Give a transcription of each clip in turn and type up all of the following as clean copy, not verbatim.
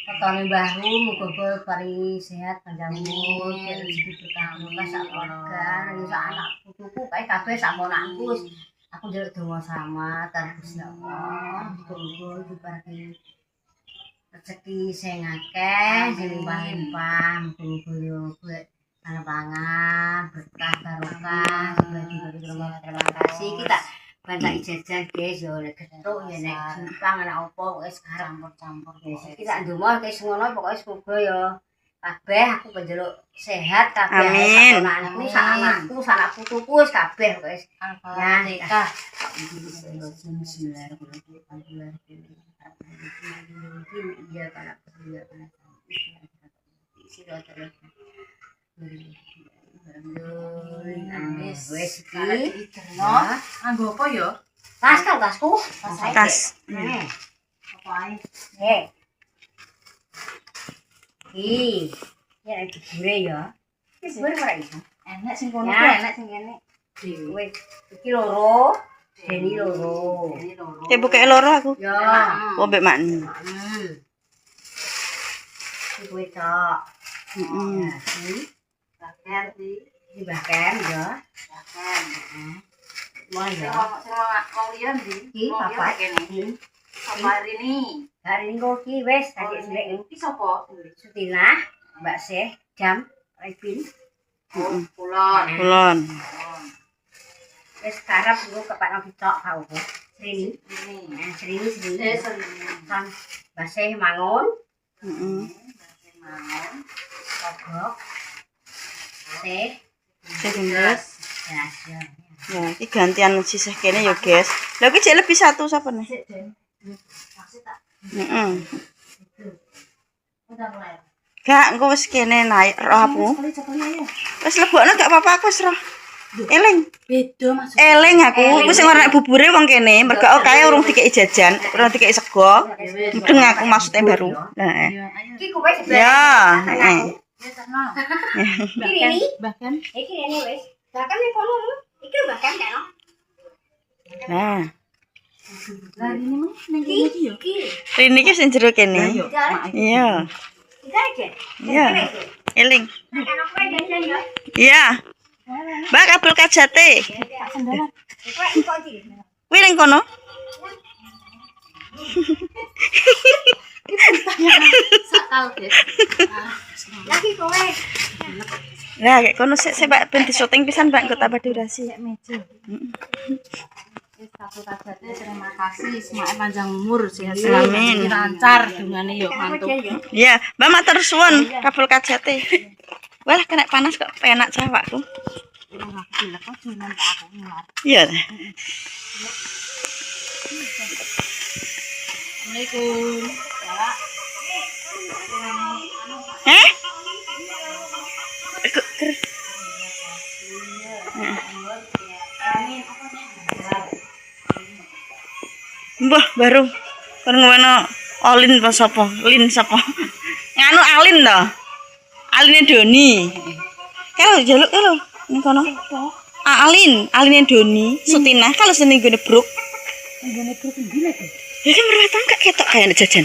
Ketone Mbah Rum muga-muga paring sehat panjang umur, rezeki berkah muka sak keluarga, sak anak putuku kae kabeh sak ponakku wis aku njaluk donga sama Gusti Allah. Muga-muga diparingi rezeki sing akeh, sing limpah-limpah, muga-muga yo golek pangan berkah barokah, terima kasih kita banyak jajan guys yo nek getuk ya nek simpang ana opo wis campur-campur guys. Iki tak ndonga wis ngono pokoke semoga ya kabeh aku penjeluk sehat kabeh anakku sak anakku sak anak putuku wis kabeh wis. Ya, iya kana peduli kana. Wes iki nganggo apa ya? Tasku. Tas. Apa ae? Ya dibure ya. Wis dibure ora iso. Enak sing kono enak sing kene. Wis iki loro. Deni loro. Cek buka loro aku. Ya. Oh mbek makni. Iki kowe tok. Heeh. Bahkan di bahkan ya. Bahkan. Wah ya. Wong liya ndi? Iki papa kene. Papa Rini. Hari ini kok ki wis tadi cilik iki sapa? Sutina, Mbak Syekh, Jam, Rifin. Kulon. Wis karep nggo kepakno ditok kau. Srini. Srini. Kan Mbak Syekh mangun. Heeh. Mangun. Kogok. Syekh. Sebendes. Ya. Ya, iki gantian sisih kene ya, guys. Lah iki cek lebih satu sapa nih? Heeh. Udah mulai. Gak, engko wis kene naik roh aku. Wis lebokno gak apa-apa aku wis roh. Eling. Beda maksud. Eling aku, wis sing ora bubure wong kene, mergo kae urung dikeki jajan, urung dikeki sego. Mudeng aku maksudnya baru. Nah. Iki kowe Ya, heeh. Bahkan iki rene wis. Bahkan nek kono iki bahkan kene. Nah. Lah ini mah ning kene iki yo. Rini iki sing jero kene. Iya. Iya. Eling. Iya. Mbak kabel kajate. Kuwi ning kono. Lagi kowe. Lah kayak kono sik Mbak ben disyuting pisan Mbak engko tambah durasi. Terima kasih, semoga panjang umur, sehat Amin. lancar dungane yo mantuk. Iya, Mbak matur suwun kabel kajate. Wah, kena panas kok penak cawakku. Iya. Assalamualaikum. Heh? Mbah baru kon ngono Olin apa sapa? Lin sapa? Nganu Alin to. Aline Doni. Kalau jaluk lho ning kono. Aline Doni, Sutina kalau seneng gone bruk. Nggone bruk endi lek? Ya kan merah tangkak ketok kaya jajan.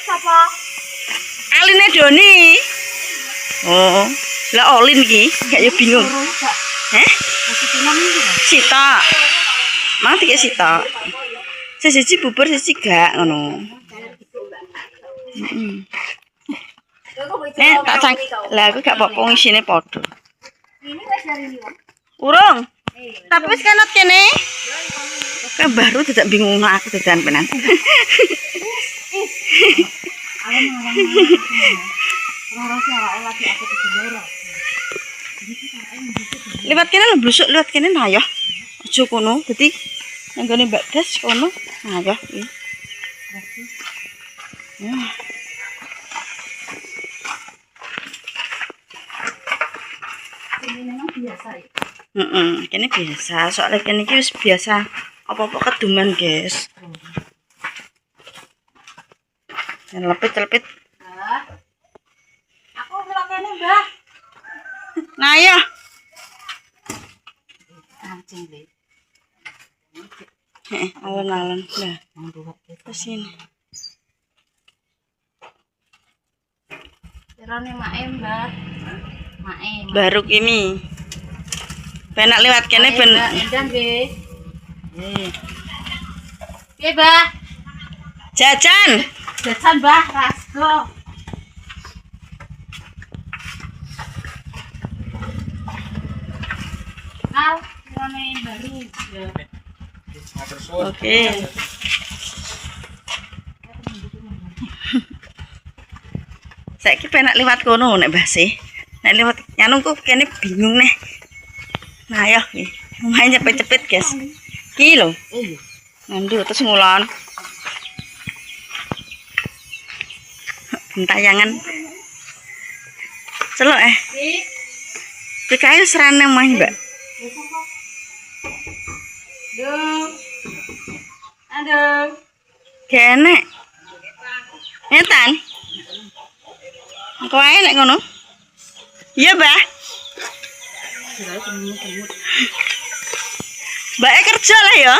Sapa? Aline Doni. Oh, lah Olin iki gak yo bingung. Heh? Sita. Mang tiga Sita. Siji bubur siji gak ngono. Heeh. Tak cang. Lah aku gak apa-apa isine padha. Ini wis dari liwat. Urung. Tapi wis kenot kene. Kan baru tidak bingung aku dadan penan. Liwat kene lho blusuk liwat kene nah ya. Aja kono. Dadi nang gone Mbak Das kono. Nah ya iki. Ya. Ini memang biasa ya. Kene biasa. Soalnya kene iki wis biasa apa-apa keduman, guys. Lepit-lepit. Aku bilang kene, Mbah. Nah ya. Anjing deh. Alon-alon. Nah, terus ini. Terone mae, Mbak. Mae. Baru kimi. Penak lewat kene ben. Endah nggih. Piye, Mbak? Jajan. Jajan, Mbak, rasgo. Al, terone baru. Oke. Saiki penak liwat kono nek base. Nek liwat nyanu ku kene bingung nih. Nah, ayo iki. Lumayan cepet-cepet, guys. Ki lho. Iya. Ngandu terus ngulon. Bentayangan. Celok PKI serane mah, Mbak. Aduh. Aduh. Kene. Ngetan. Engko ae nek ngono. Iya, Mbak. Mbak kerja lah ya.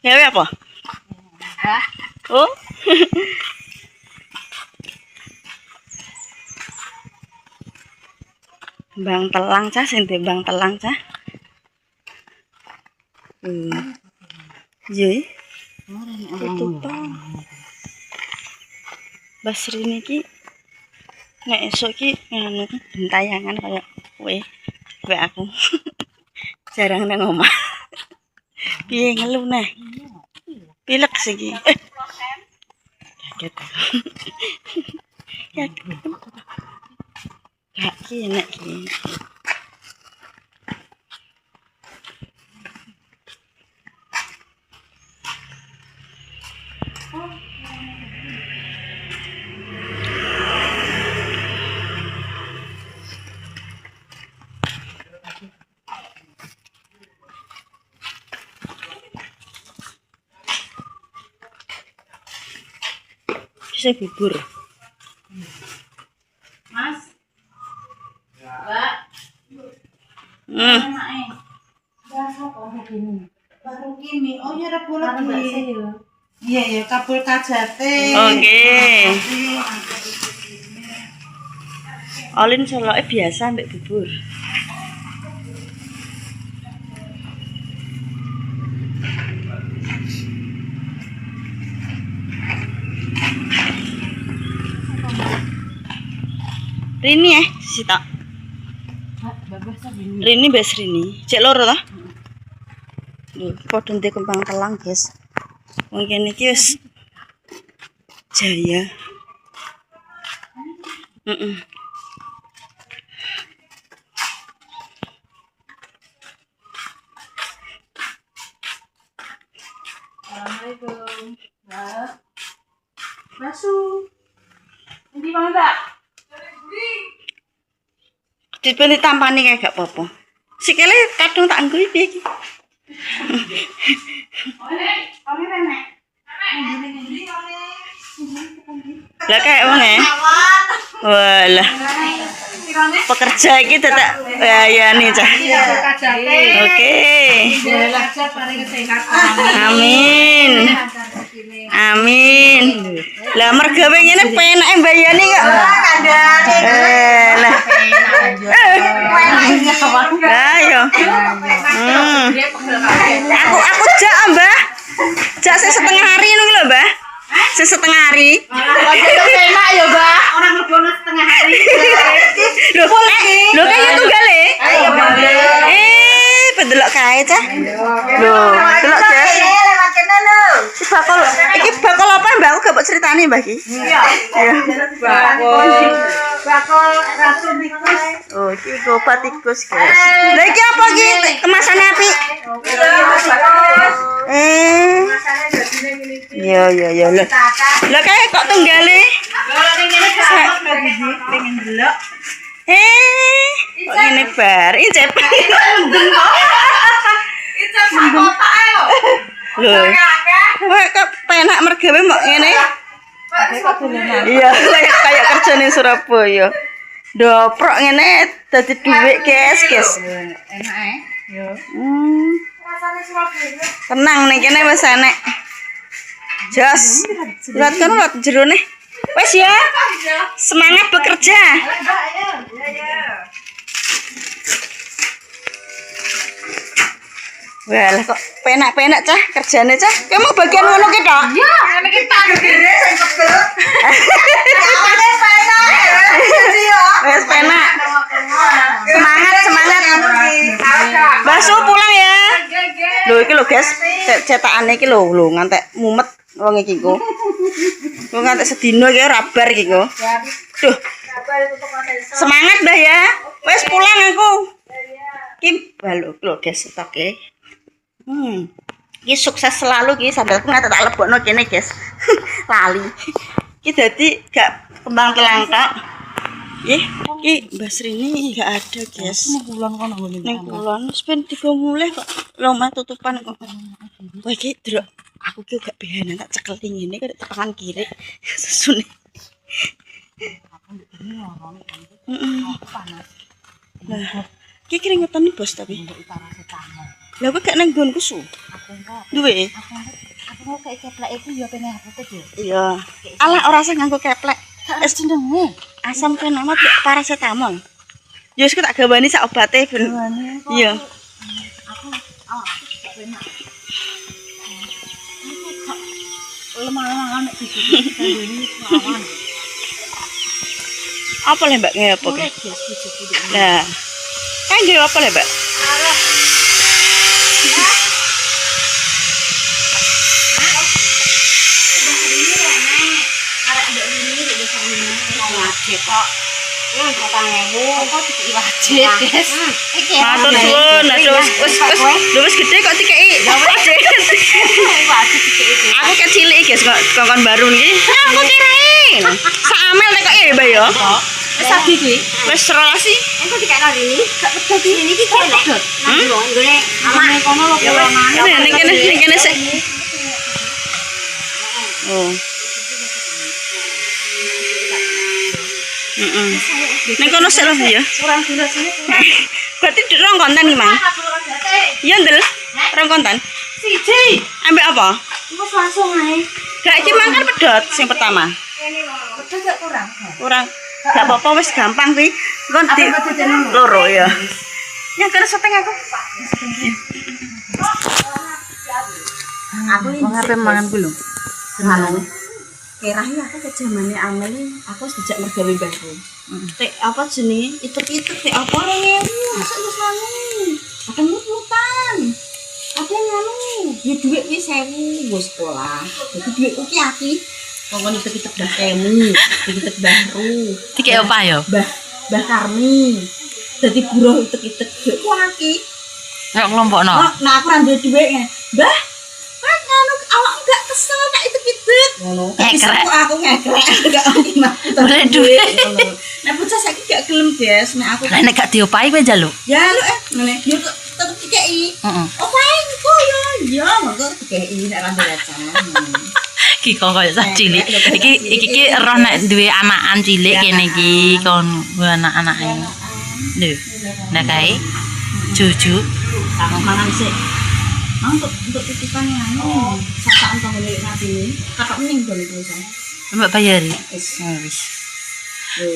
Ya apa? Hah? Oh. Bang telang cah, sing bang telang cah. Iya. Tutupan. Basri niki nek esuk iki ngono bentayangan kaya kowe. Kowe aku. Jarang nang omah. Piye ngelu neh? Pilek siki. Kaget. Kaget. Gak ki enak ki. Saya bubur. Mas. Mbak. Baru kimi, oh ya rebu lagi. Iya ya, kabul kajate. Oke. Olin soloke biasa mbek bubur. Rini sitok. Rini bes Rini. Cek loro ta? Lho, padha ndek kembang telang, guys. Mungkin iki wis jaya. Assalamualaikum. Mbak. Masuk. Ini mau Mbak? Dipilih tampani kayak gak apa-apa. Sikile kadung tak nggo piye iki? Oleh nenek. Lah kayak wong Walah. Pekerja iki tetek bayani cah. Oke. Amin. Amin. Lah mergawe ngene penake mbayani kok. Lah. Ayo. Aku jak, Mbah. Jak setengah hari ngono lho, Mbah. Setengah hari. Enak ya, Mbak. Orang lebono setengah hari. Lho kaya tunggale. Ayo, Mbak. Pendelok kae cah. Lho, delok Jas. Iki bakal apa Mbak? Aku gak mbok critani Mbak iki. Iya. Bakal ratu tikus. Oh, iki obat tikus, guys. Lah iki apa iki? Kemasan apik. Iya. Lah kae kok tunggale? Kalau ning ngene gak biji pengen delok. Kok ngene bar, incep. Incep sak kotak ae lho. Lho. Kok penak mergawe mbok ngene? Iya, kayak kerja ning Surabaya. Doprok ngene dadi dhuwit, guys. Enak ya. Tenang nih kene wis enek. Jos. Lihat kan lihat jerone. Wes ya. Semangat bekerja. Wah, kok penak-penak cah kerjane cah. Kamu bagian ngono ki tok? Iya, ngene iki tanggere sing pegel. Awake penak. Wes penak. Semangat. Basu pulang ya. Lho iki lho guys, cetakane iki lho ngantek mumet wong iki ku. Wong ngantek sedina iki ora bar iki ku. Duh. Semangat Mbah ya. Wes pulang aku. Ki baluk lho guys stoke. Ki sukses selalu ki sandalku ngantek tak lebokno kene guys. Lali. Ki dadi gak kembang telangkak. Ki Mbak Srini gak ada guys. Ning kulon kono ngene. Ning kulon wis ben digo mulih kok lomah tutupan kok. Wah iki drok aku ki gak behanan tak cekel ngene kok tepangan kiri. Susune. Nah, ki keringetan nih bos tapi. Lah kok gak nang nggonku su. Duwe. Aku mau kayak keplek itu ya pengen aku tuh. Iya. Alah ora sing nganggo keplek. Es jenenge Asam penamat paracetamol. Ya wis tak gawani sak obate ben. Iya. Aku gak enak. Lemah-lemah nek iki lawan. Apa le Mbak ngene apa ki? Nah. Kan nggih apa le Mbak? Wajib kok. Kok dikeki wajib, Guys. Iki Matur suwun. Wis gede kok dikeki. Wajib dikeki. Aku kecilik guys kok kongkon baru niki. Aku kirain. Samel nek kok ya Mbak ya. Wis adi iki. Wis relasi. Engko dikekno ini. Gak pedot ini iki kok pedot. Nang nggone amane kono lho pulonan. Ning kene sik. Oh. Ning kono sik lho ya. Kurang dulu sini. Berarti rong konten iki, Mang. Iya, Ndel. Rong konten. Siji. Ambek apa? Wis langsung ae. Gak iki mang kan pedot sing pertama. Pedot gak kurang. Kurang. Gak apa-apa wis gampang kuwi. Engko di loro ya. Yang kena setengah aku. Aku wong ape mangan ku lho. Seneng. Kerah ya aku ke zamane Amel aku wis dijak mergawe mbahku. Tek apa jenenge? Itek-itek tek apa rene? Masuk wis nanu. Ada mut-mutan. Ada nganu. Ya dhuwit wis 1000 wis sekolah. Dadi dhuwitku ki aki. Wong itek-itek dah temu, itek-itek baru. Dikek apa ya? Mbah Karmi. Dadi buruh itek-itek dhuwitku aki. Nek kelompokno. Nah aku ra duwe dhuwit. Mbah, kan nganu awak enggak kesel nek itek-itek. Ngono. Ngekrek. Aku ngekrek enggak mah. Boleh duit. Nek bocah saiki gak gelem, Guys. Nek aku Nek gak diopahi kowe njaluk. jaluk ngene. Yo tetep dikeki. Heeh. Opae iku yo. Ya, monggo dikeki nek ra nderecan. Iki kok koyo sak cilik. Iki roh nek duwe anakan cilik kene iki kon anak-anake. Lho. Nek kae juju Mangan sik. Untuk titipan anu. Sakaan to ngene ngatine. Kakak mending bali tulisan. mbak bayari. Wis. Wis.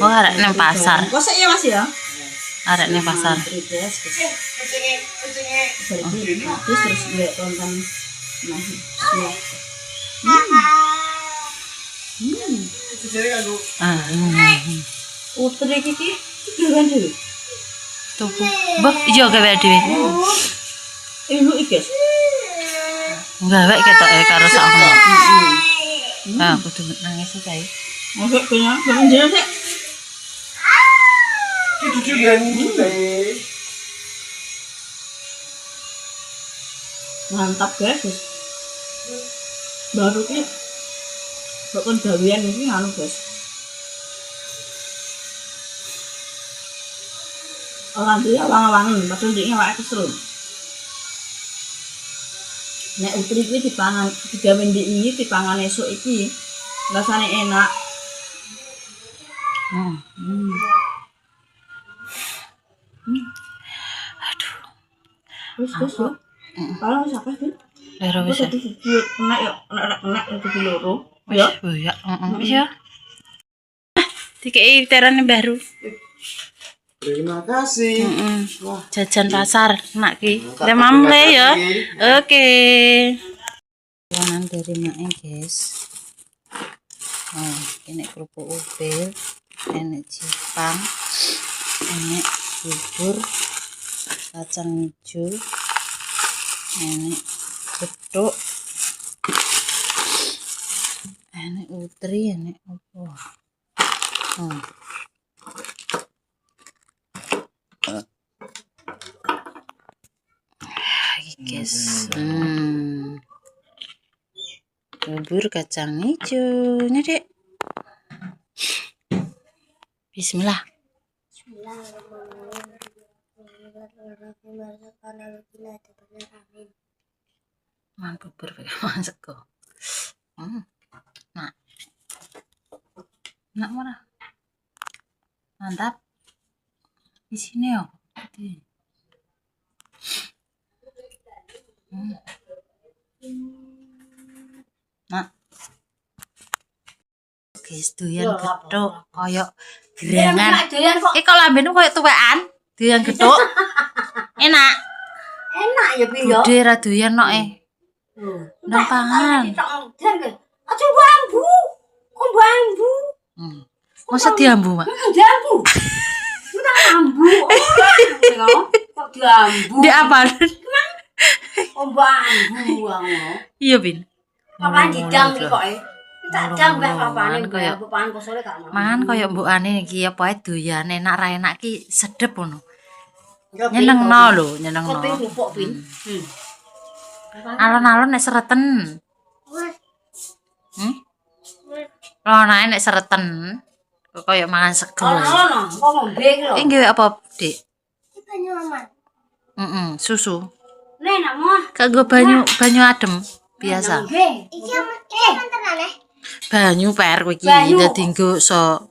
Oh arek nang pasar. Kok sik ya Mas ya? Arek nang pasar. Terus lihat tonton nah. Utri iki duran dhewe. Tuku. Mbah iya gawe dhewe. Ibu iki, Guys. Gawe ketoke karo sakmu. Ah kudu nangis kae. Masuk kena njel sik. Mantap, Guys. Baru ki kok gawean iki anu, Guys. Orang dia awang-awangan, padahal dia awake kesel. Nek utri kuwi dipangan, digawe ndek iki dipangan esuk iki. Rasanya enak. Terus ya. Kalau siapa sih? Lero wis. Kena ya, kena itu loro. Ya. Oh ya, wis ya. Dikei terane baru. Terima kasih. Jajan pasar nak ki. Demam le ya. Oke. Kanan dari mae, guys. Oh, ini kerupuk ubil, ini cipang, ini bubur, kacang hijau, ini beduk, ini utri, ini apa? Oh. Guys, bubur kacang hijaunya dek. Bismillah. Man bubur pakai masak kok. Nah, nak mana? Mantap. Di sini ya. Nah, guys, doyan gethuk koyo gerangan. Kalau lambene koyo tuwekan, doyan gethuk. Enak. Enak ya pi yo. Budhe ra doyan kok Ndang pangan. Aja bambu. Kok bambu? Masa diambu, Mak? Diambu. Kita bambu. Kok diambu? Di apa? Kok bambu ngono. Iya, Bin. Papan didang iki kok tak dang mbah papane Kayak- papan kosore gak mau. Mangan koyo mbokane iki apa ae doyan enak ra enak ki sedep ngono. Nyenengno lho, nyenengno. Kopi bubuk pin. Alon-alon nek sereten. Lonae nek sereten kok koyo mangan sego. Ono, kok ngombe iki lho. Iki nggawe apa, Dik? Banyu aman. Susu. Nek nak mau. Kanggo banyu adem biasa. Iki aman tenan. Banyu per kowe iki Banyu. dadi nggo so